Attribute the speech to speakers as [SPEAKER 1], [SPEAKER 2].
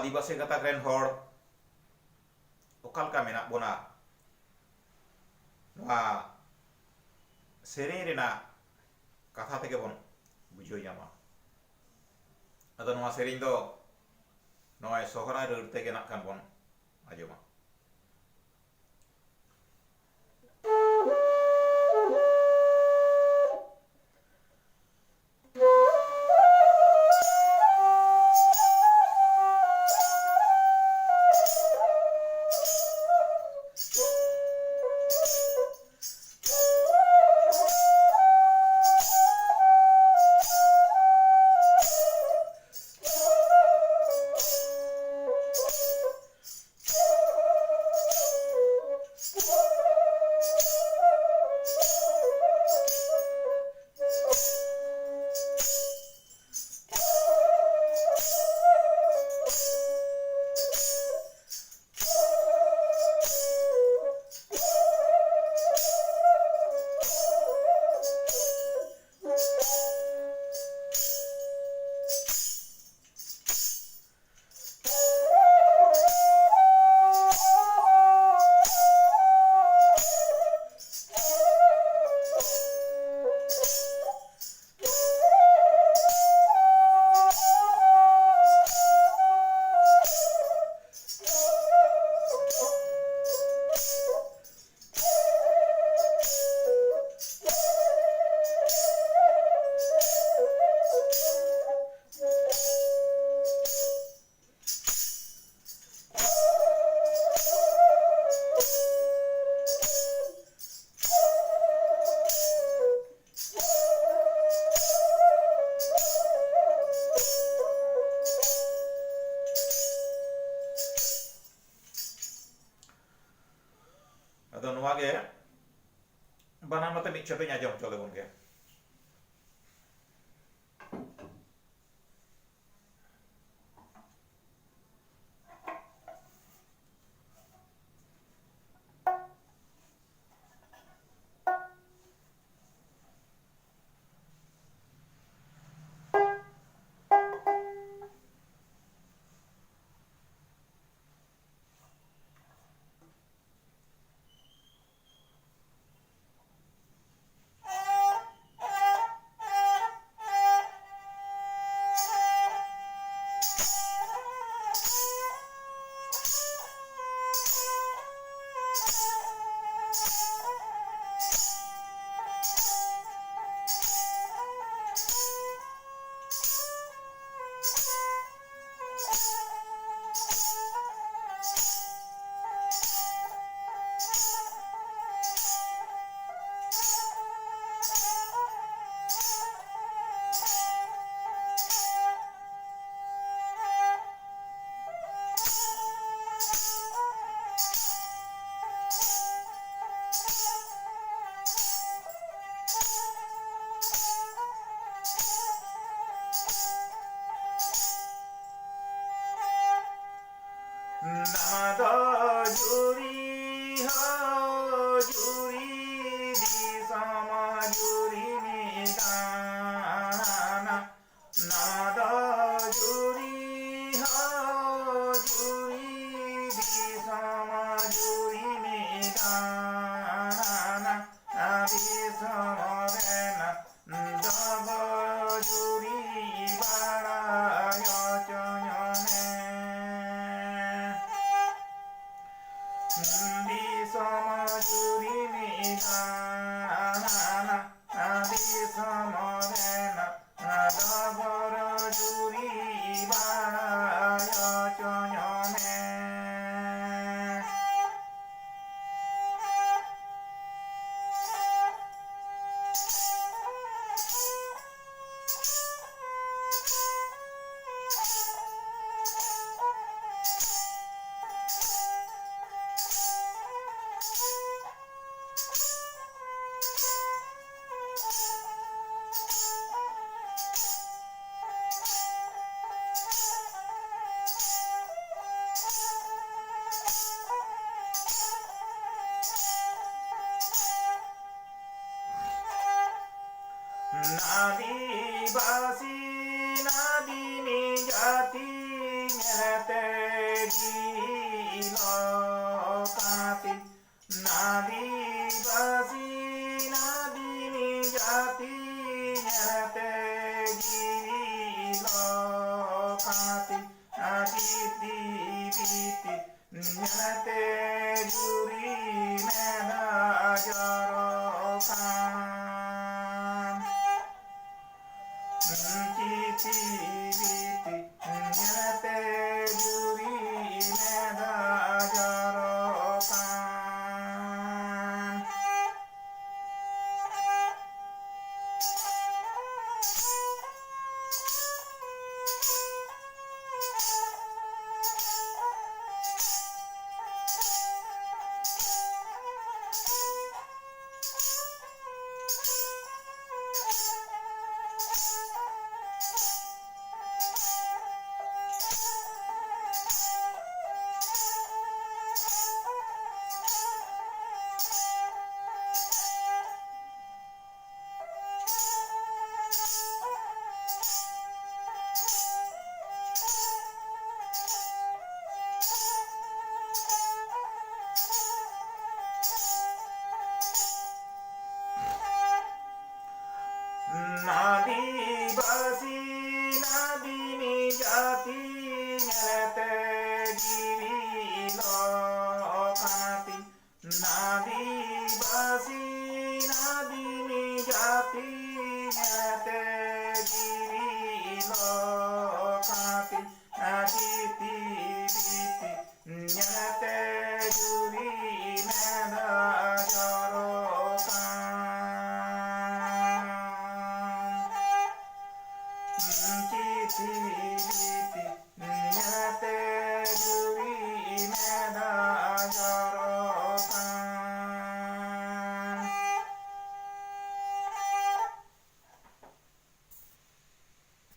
[SPEAKER 1] आदिवासी गाताक rain हर ओकालका मेना बोना नवा सेरें रेना कथा तेगे बन बुझो ᱧᱟᱢᱟ अदो नवा सेरें दो नवा सोहराय रड़ तेगे नाक खान बन आजोमा अदो नवा गे बनाम मते मिद छटे आजम चले बन गे आदिवासी नदीनी जाति मेलते lokati nadibasi nadini jati nyate giri lokati aditi biti nyate juri nena jarokan Citi biti nyate juri neda jarokan Nadibasi nadini jati nyate giri lokanati Nadibasi nadini jati nyate giri lokanati Aditi biti nyate juri neda jarokan Citi